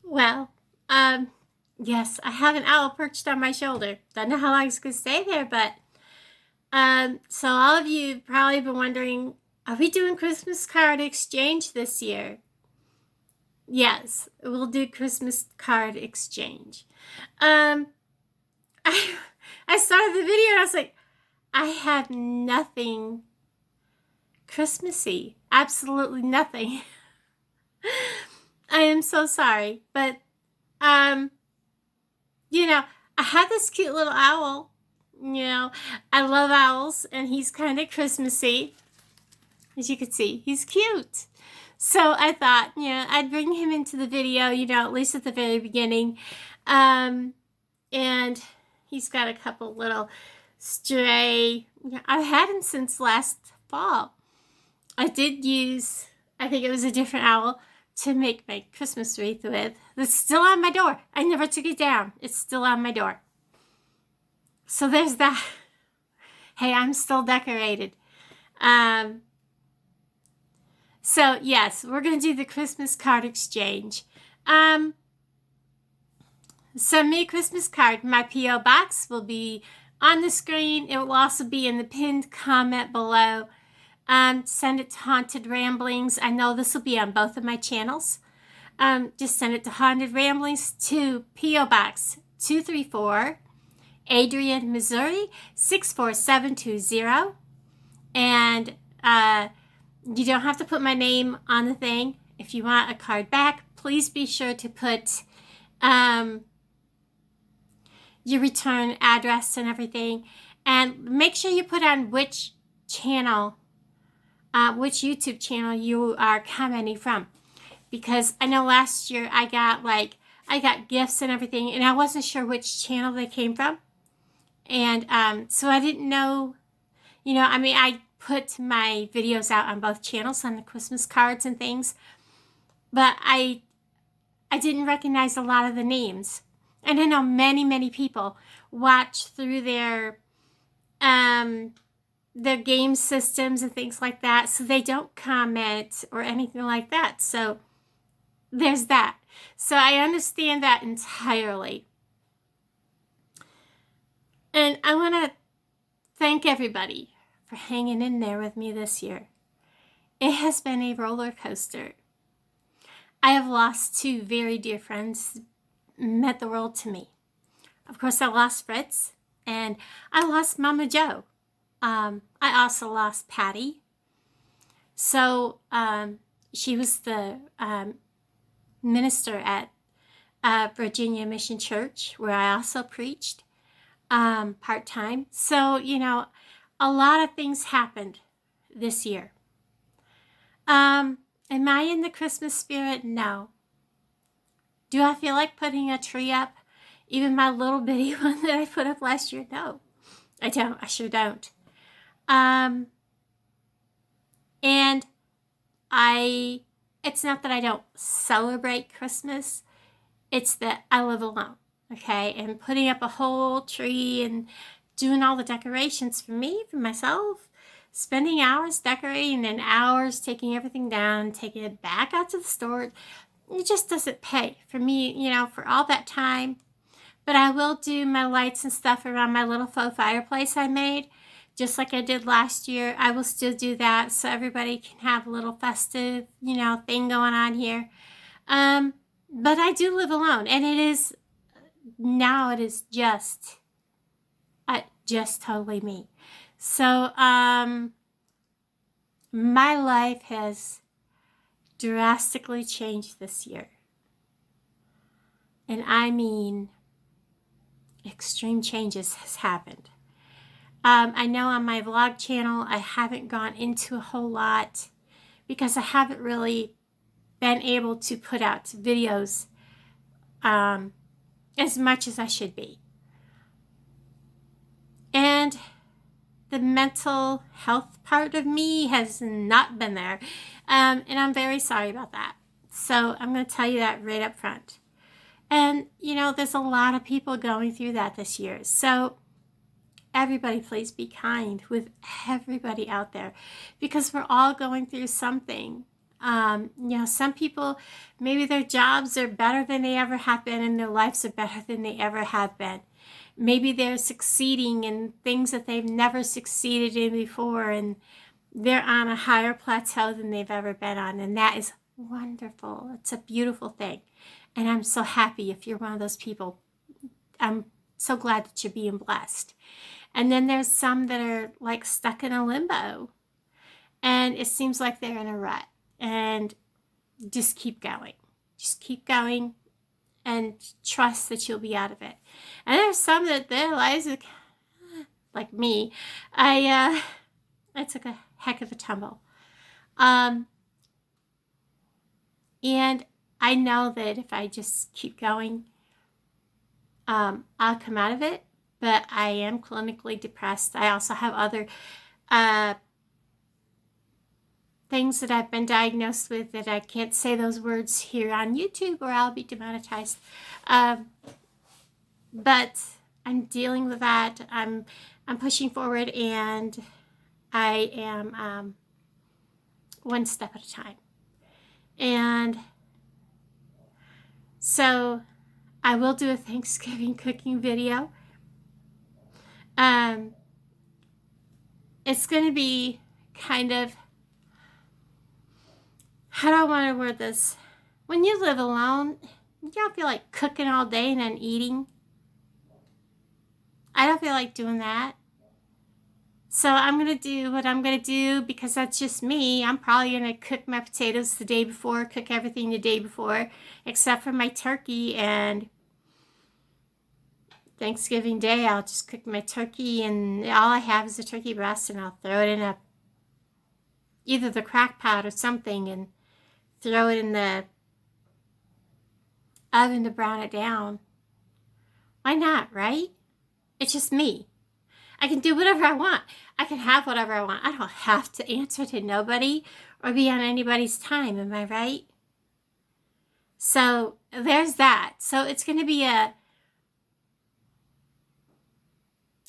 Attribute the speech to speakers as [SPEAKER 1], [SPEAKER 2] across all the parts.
[SPEAKER 1] Well, um, yes, I have an owl perched on my shoulder. Don't know how long it's going to stay there, but so all of you probably been wondering, are we doing Christmas card exchange this year? Yes, we'll do Christmas card exchange. Um, I, I started the video and I was like, I have nothing Christmassy, absolutely nothing. I am so sorry, but um, you know, I had this cute little owl. I love owls, and he's kind of Christmassy. As you can see, he's cute. So I thought, I'd bring him into the video, at least at the very beginning. And he's got a couple little stray. I've had him since last fall. I did use, I think it was a different owl to make my Christmas wreath with. It's still on my door. I never took it down. It's still on my door. So there's that. Hey, I'm still decorated. So yes, we're going to do the Christmas card exchange. Send me a Christmas card. My P.O Box will be on the screen. It will also be in the pinned comment below. Send it to Haunted Ramblings. I know this will be on both of my channels. Just send it to Haunted Ramblings to P.O Box 234, Adrian, Missouri 64720. And you don't have to put my name on the thing. If you want a card back, please be sure to put your return address and everything. And make sure you put on which channel, which YouTube channel you are commenting from. Because I know last year I got gifts and everything, and I wasn't sure which channel they came from. And so I didn't know, I put my videos out on both channels on the Christmas cards and things, but I didn't recognize a lot of the names. And I know many people watch through their game systems and things like that, so they don't comment or anything like that. So there's that. So I understand that entirely. And I want to thank everybody for hanging in there with me this year. It has been a roller coaster. I have lost two very dear friends, meant the world to me. Of course, I lost Fritz, and I lost Mama Joe. I also lost Patty. So she was the minister at Virginia Mission Church, where I also preached part-time. So, a lot of things happened this year. Am I in the Christmas spirit? No. Do I feel like putting a tree up? Even my little bitty one that I put up last year? No, I don't. I sure don't. And it's not that I don't celebrate Christmas. It's that I live alone, okay? And putting up a whole tree and doing all the decorations for me, for myself, spending hours decorating and hours taking everything down, taking it back out to the store, it just doesn't pay for me, for all that time. But I will do my lights and stuff around my little faux fireplace I made, just like I did last year. I will still do that so everybody can have a little festive, thing going on here. But I do live alone, and it is just totally me. So my life has drastically changed this year. And I mean, extreme changes has happened. I know on my vlog channel I haven't gone into a whole lot because I haven't really been able to put out videos as much as I should be. And the mental health part of me has not been there. And I'm very sorry about that. So I'm going to tell you that right up front. And, there's a lot of people going through that this year. So everybody, please be kind with everybody out there, because we're all going through something. Some people, maybe their jobs are better than they ever have been and their lives are better than they ever have been. Maybe they're succeeding in things that they've never succeeded in before, and they're on a higher plateau than they've ever been on. And that is wonderful. It's a beautiful thing. And I'm so happy if you're one of those people. I'm so glad that you're being blessed. And then there's some that are like stuck in a limbo. And it seems like they're in a rut. And just keep going. Just keep going and trust that you'll be out of it. And there's some that their lives, like me, I took a heck of a tumble. And I know that if I just keep going, I'll come out of it. But I am clinically depressed. I also have other things that I've been diagnosed with that I can't say those words here on YouTube or I'll be demonetized. But I'm dealing with that. I'm pushing forward, and I am one step at a time. And so I will do a Thanksgiving cooking video. It's going to be kind of, how do I want to word this? When you live alone, you don't feel like cooking all day and then eating. I don't feel like doing that. So I'm going to do what I'm going to do because that's just me. I'm probably going to cook my potatoes the day before, cook everything the day before, except for my turkey. And Thanksgiving Day, I'll just cook my turkey, and all I have is a turkey breast, and I'll throw it in either the crock pot or something, and throw it in the oven to brown it down. Why not, right? It's just me. I can do whatever I want. I can have whatever I want. I don't have to answer to nobody or be on anybody's time, am I right? So there's that. So it's going to be a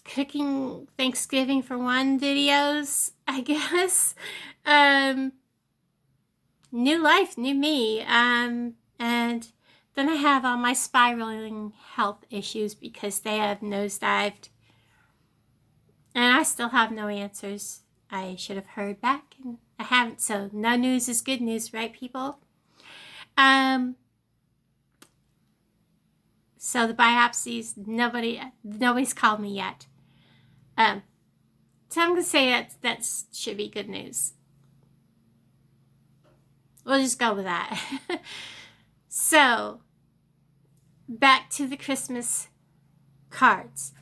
[SPEAKER 1] cooking Thanksgiving for one videos, I guess. New life, new me. And then I have all my spiraling health issues because they have nosedived. And I still have no answers. I should have heard back, and I haven't. So no news is good news, right, people? So the biopsies, nobody's called me yet. So I'm going to say that should be good news. We'll just go with that. So, back to the Christmas cards.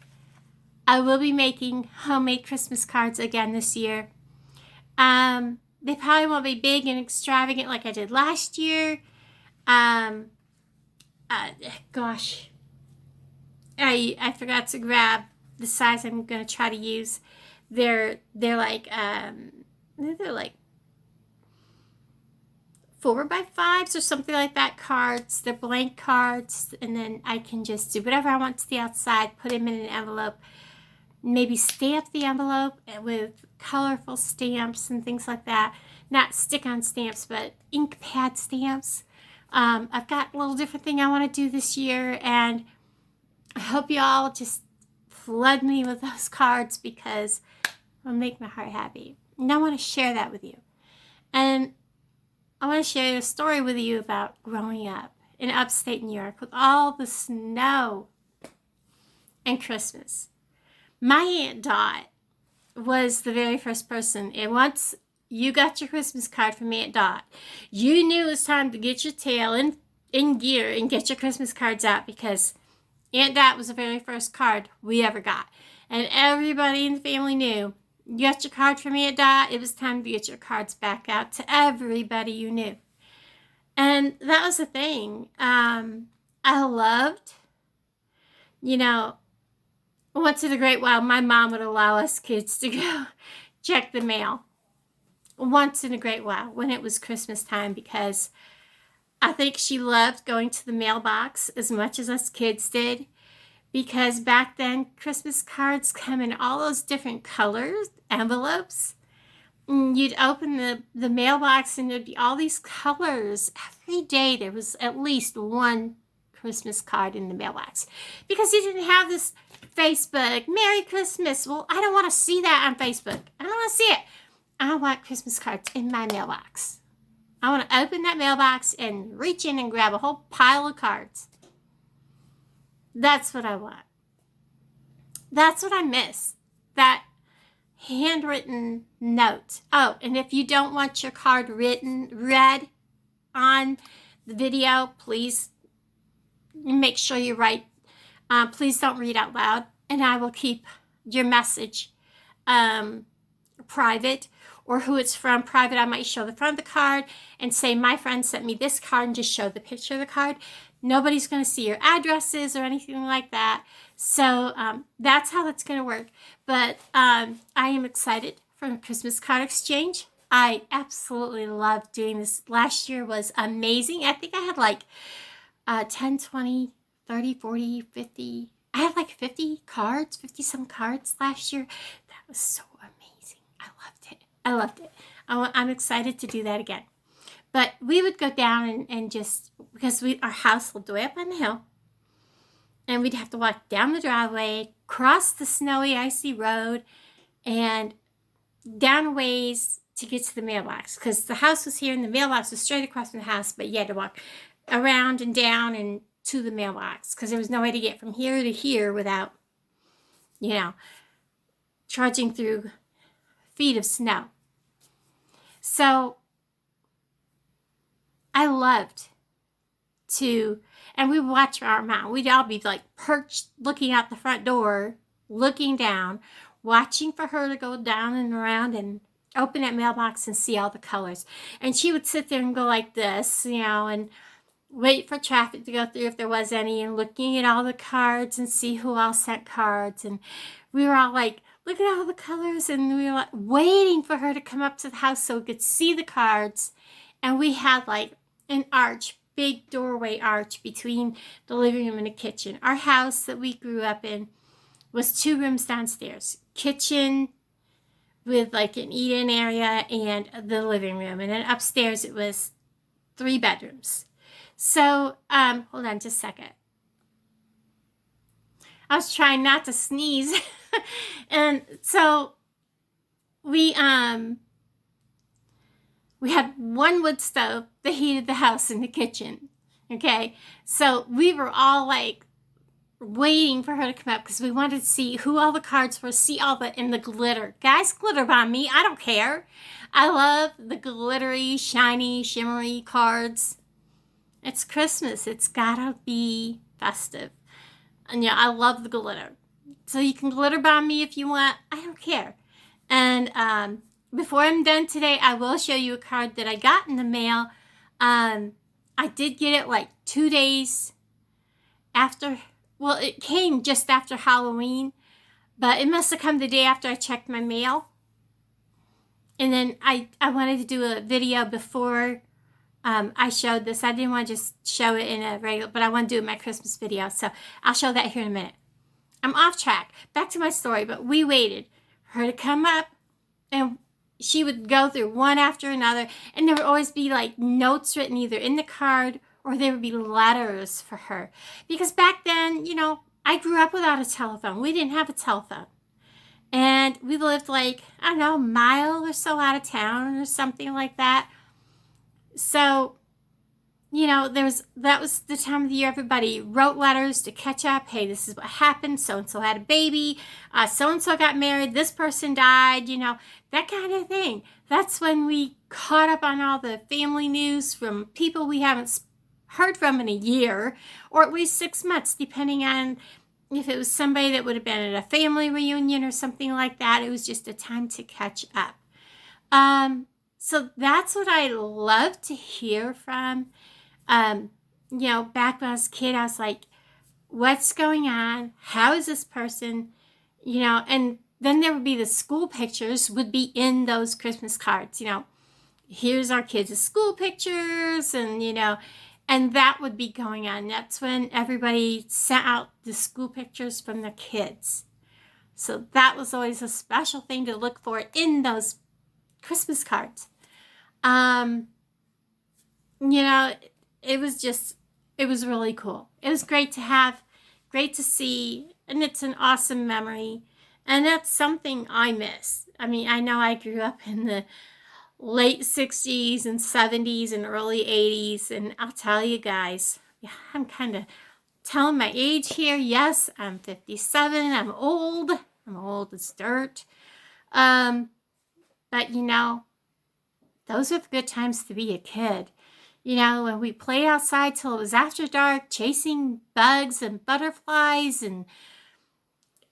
[SPEAKER 1] I will be making homemade Christmas cards again this year. They probably won't be big and extravagant like I did last year. Gosh. I forgot to grab the size I'm going to try to use. They're like 4x5s or something like that cards. They're blank cards, and then I can just do whatever I want to the outside, put them in an envelope, maybe stamp the envelope with colorful stamps and things like that. Not stick-on stamps, but ink pad stamps. I've got a little different thing I want to do this year, and I hope you all just flood me with those cards because it'll make my heart happy. And I want to share that with you. And I want to share a story with you about growing up in upstate New York with all the snow and Christmas. My Aunt Dot was the very first person. And once you got your Christmas card from Aunt Dot, you knew it was time to get your tail in gear and get your Christmas cards out, because Aunt Dot was the very first card we ever got. And everybody in the family knew, you got your card from Aunt Dot, it was time to get your cards back out to everybody you knew. And that was the thing. I loved, once in a great while, my mom would allow us kids to go check the mail. Once in a great while when it was Christmas time, because I think she loved going to the mailbox as much as us kids did, because back then Christmas cards come in all those different colors, envelopes, you'd open the mailbox and there'd be all these colors. Every day there was at least one Christmas card in the mailbox because you didn't have this Facebook, Merry Christmas. Well, I don't want to see that on Facebook. I don't want to see it. I want Christmas cards in my mailbox. I want to open that mailbox and reach in and grab a whole pile of cards. That's what I want. That's what I miss. That handwritten note. Oh, and if you don't want your card read on the video, please make sure you write. Please don't read out loud, and I will keep your message private, or who it's from private. I might show the front of the card and say, my friend sent me this card, and just show the picture of the card. Nobody's going to see your addresses or anything like that. So that's how that's going to work. But I am excited for the Christmas card exchange. I absolutely love doing this. Last year was amazing. I think I had like 10, 20, 30, 40, 50. I had like 50 cards, 50 some cards last year. That was so amazing. I loved it. I loved it. I'm excited to do that again. But we would go down and just, because our house lived way up on the hill, and we'd have to walk down the driveway, cross the snowy, icy road, and down a ways to get to the mailbox. Because the house was here and the mailbox was straight across from the house, but you had to walk around and down and to the mailbox because there was no way to get from here to here without, trudging through feet of snow. So I loved to, and we would watch our mom. We'd all be like perched looking out the front door, looking down, watching for her to go down and around and open that mailbox and see all the colors. And she would sit there and go like this, and wait for traffic to go through if there was any, and looking at all the cards and see who all sent cards. And we were all like, look at all the colors, and we were like waiting for her to come up to the house so we could see the cards. And we had like an arch, big doorway arch between the living room and the kitchen. Our house that we grew up in was 2 rooms downstairs, kitchen with like an eat-in area and the living room. And then upstairs it was 3 bedrooms. So, hold on just a second. I was trying not to sneeze. And so we had one wood stove that heated the house in the kitchen. Okay. So we were all like waiting for her to come up because we wanted to see who all the cards were, see all in the glitter. Guys, glitter on me. I don't care. I love the glittery, shiny, shimmery cards. It's Christmas. It's gotta be festive. And I love the glitter. So you can glitter bomb me if you want. I don't care. And before I'm done today, I will show you a card that I got in the mail. I did get it like 2 days after. Well, it came just after Halloween, but it must have come the day after I checked my mail. And then I wanted to do a video before I showed this. I didn't want to just show it in a regular, but I want to do it in my Christmas video. So I'll show that here in a minute. I'm off track. Back to my story, but we waited for her to come up, and she would go through one after another, and there would always be like notes written either in the card or there would be letters for her. Because back then, I grew up without a telephone. We didn't have a telephone. And we lived like, I don't know, a mile or so out of town or something like that. So, that was the time of the year everybody wrote letters to catch up. Hey, this is what happened. So-and-so had a baby. So-and-so got married. This person died, that kind of thing. That's when we caught up on all the family news from people we haven't heard from in a year, or at least 6 months, depending on if it was somebody that would have been at a family reunion or something like that. It was just a time to catch up. So that's what I love to hear from. Back when I was a kid, I was like, what's going on? How is this person? And then there would be the school pictures would be in those Christmas cards. Here's our kids' school pictures, and that would be going on. That's when everybody sent out the school pictures from their kids. So that was always a special thing to look for in those Christmas cards. You know, it was really cool. It was great to have, great to see, and it's an awesome memory. And that's something I miss. I mean, I know I grew up in the late 60s and 70s and early 80s, and I'll tell you guys, yeah, I'm kind of telling my age here. Yes, I'm 57. I'm old. I'm old as dirt. But you know, those are the good times to be a kid. You know, when we played outside till it was after dark, chasing bugs and butterflies, and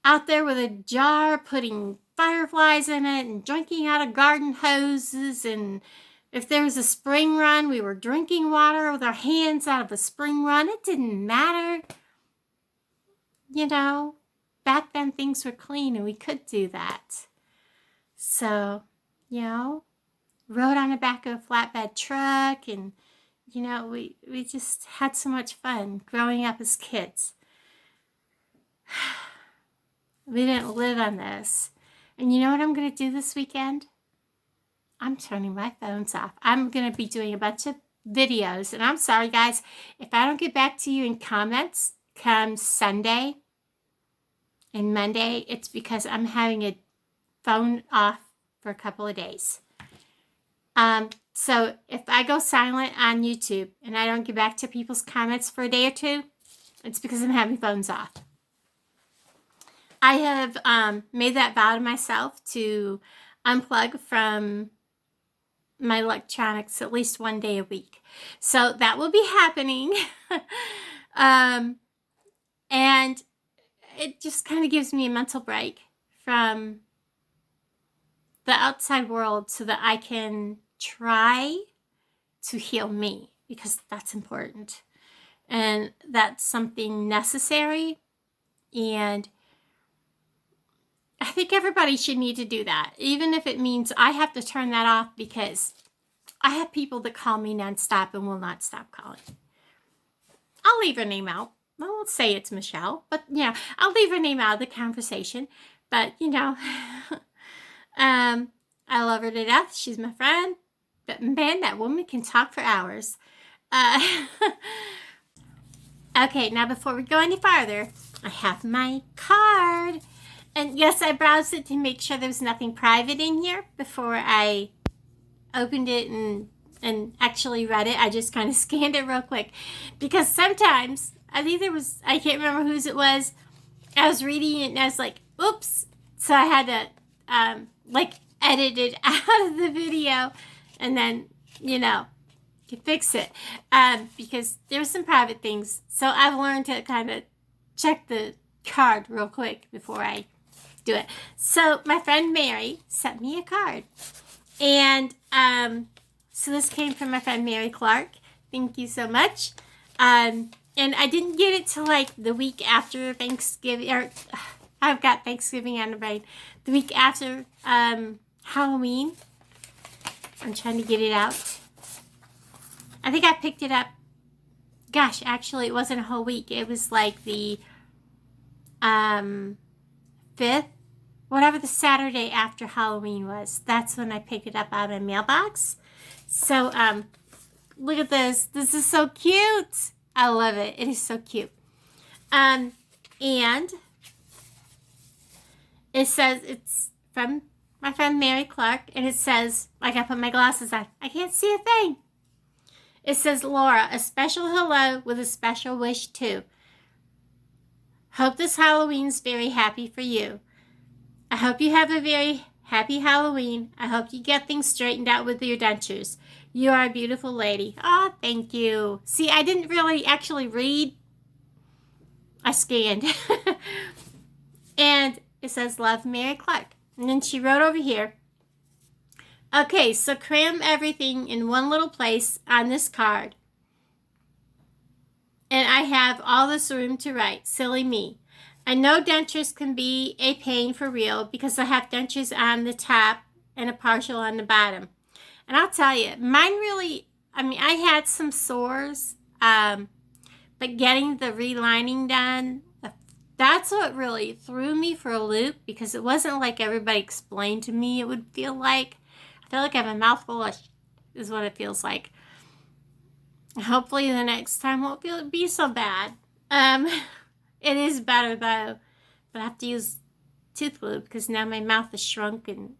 [SPEAKER 1] out there with a jar, putting fireflies in it, and drinking out of garden hoses. And if there was a spring run, we were drinking water with our hands out of a spring run. It didn't matter. You know, back then things were clean and we could do that. So, you know, rode on the back of a flatbed truck, and you know, we just had so much fun growing up as kids. We didn't live on this. And you know what I'm going to do this weekend? I'm turning my phones off. I'm going to be doing a bunch of videos. And I'm sorry, guys, if I don't get back to you in comments come Sunday and Monday, it's because I'm having a phone off for a couple of days. So if I go silent on YouTube and I don't get back to people's comments for a day or two, it's because I'm having phones off. I have made that vow to myself to unplug from my electronics at least one day a week. So that will be happening. And it just kind of gives me a mental break from the outside world so that I can try to heal me, because that's important. And that's something necessary. And I think everybody should need to do that, even if it means I have to turn that off, because I have people that call me nonstop and will not stop calling. I'll leave her name out. I won't say it's Michelle, but yeah, I'll leave her name out of the conversation. But you know, I love her to death. She's my friend. But man, that woman can talk for hours. Okay, now before we go any farther, I have my card. And yes, I browsed it to make sure there was nothing private in here before I opened it and actually read it. I just kind of scanned it real quick. Because sometimes, I think I can't remember whose it was. I was reading it and I was like, oops. So I had to, edit it out of the video. And then, you know, you fix it. Because there were some private things. So I've learned to kind of check the card real quick before I do it. So my friend Mary sent me a card. And so this came from my friend Mary Clark. Thank you so much. And I didn't get it till like the week after Thanksgiving. Or I've got Thanksgiving on the brain. The week after Halloween. I'm trying to get it out. I think I picked it up. Gosh, actually, it wasn't a whole week. It was like the 5th, whatever the Saturday after Halloween was. That's when I picked it up out of my mailbox. So, look at this. This is so cute. I love it. It is so cute. And it says it's from my friend Mary Clark, and it says, like, I put my glasses on. I can't see a thing. It says, Laura, a special hello with a special wish too. Hope this Halloween's very happy for you. I hope you have a very happy Halloween. I hope you get things straightened out with your dentures. You are a beautiful lady. Oh, thank you. See, I didn't really actually read. I scanned. And it says, love, Mary Clark. And then she wrote over here, okay, so cram everything in one little place on this card. And I have all this room to write. Silly me. I know dentures can be a pain for real because I have dentures on the top and a partial on the bottom. And I'll tell you, mine really, I had some sores, but getting the relining done, that's what really threw me for a loop, because it wasn't like everybody explained to me it would feel like. I feel like I have a mouthful of is what it feels like. Hopefully the next time won't be so bad. It is better though, but I have to use tooth glue because now my mouth is shrunk and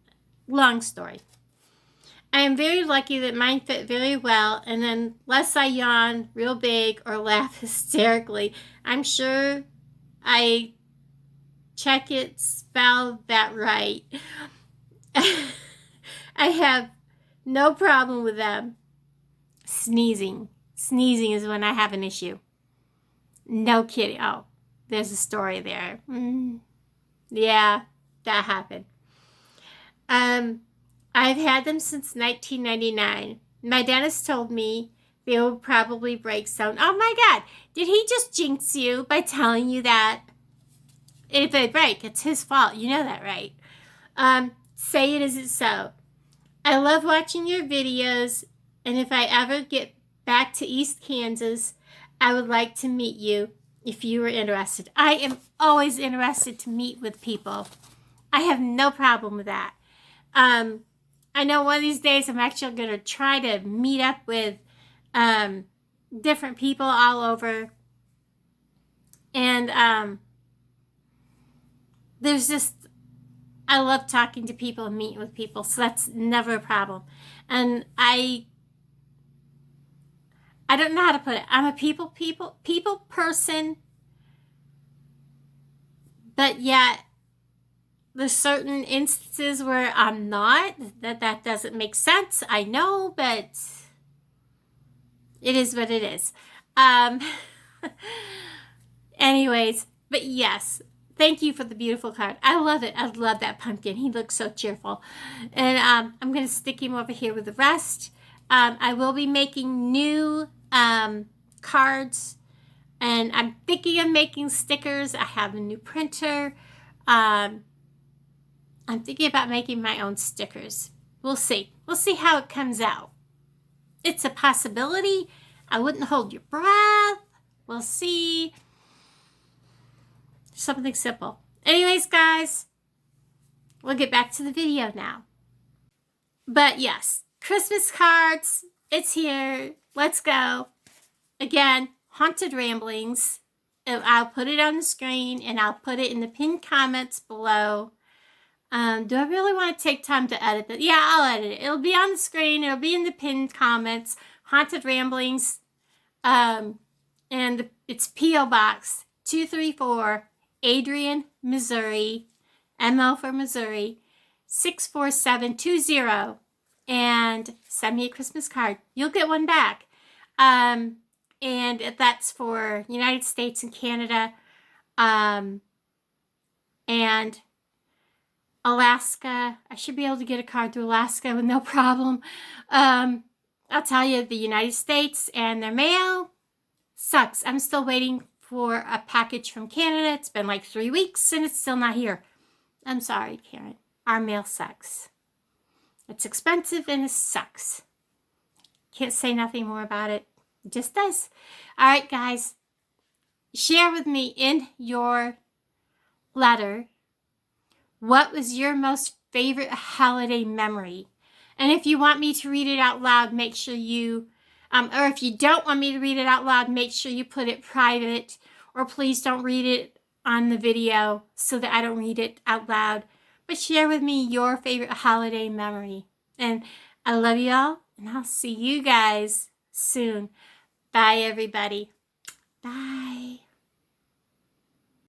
[SPEAKER 1] long story. I am very lucky that mine fit very well, and unless I yawn real big or laugh hysterically, I'm sure I check it, spell that right. I have no problem with them. Sneezing. Sneezing is when I have an issue. No kidding. Oh, there's a story there. Yeah, that happened. I've had them since 1999. My dentist told me they will probably break soon. Oh my God, did he just jinx you by telling you that? If they break, it's his fault. You know that, right? Say it as it's so. I love watching your videos, and if I ever get back to East Kansas, I would like to meet you if you were interested. I am always interested to meet with people. I have no problem with that. I know one of these days I'm actually going to try to meet up with different people all over. And there's just, I love talking to people and meeting with people, so that's never a problem. And I don't know how to put it. I'm a people person, but yet there's certain instances where I'm not. That doesn't make sense. I know, but it is what it is. Anyways, but yes, thank you for the beautiful card. I love it. I love that pumpkin. He looks so cheerful. And I'm going to stick him over here with the rest. I will be making new cards, and I'm thinking of making stickers. I have a new printer. I'm thinking about making my own stickers. We'll see. We'll see how it comes out. It's a possibility. I wouldn't hold your breath. We'll see. Something simple. Anyways, guys, we'll get back to the video now. But yes, Christmas cards. It's here. Let's go. Again, Haunted Ramblings. I'll put it on the screen, and I'll put it in the pinned comments below. Do I really want to take time to edit it? Yeah, I'll edit it. It'll be on the screen. It'll be in the pinned comments. Haunted Ramblings. And it's P.O Box 234, Adrian, Missouri. MO for Missouri. 64720. And send me a Christmas card. You'll get one back. And that's for United States and Canada. And Alaska. I should be able to get a card through Alaska with no problem. I'll tell you, the United States and their mail sucks. I'm still waiting for a package from Canada. It's been like 3 weeks and it's still not here. I'm sorry, Karen. Our mail sucks. It's expensive and it sucks. Can't say nothing more about it. It just does. All right, guys. Share with me in your letter, what was your most favorite holiday memory? And if you want me to read it out loud, make sure you, or if you don't want me to read it out loud, make sure you put it private, or please don't read it on the video so that I don't read it out loud. But share with me your favorite holiday memory. And I love y'all, and I'll see you guys soon. Bye, everybody. Bye.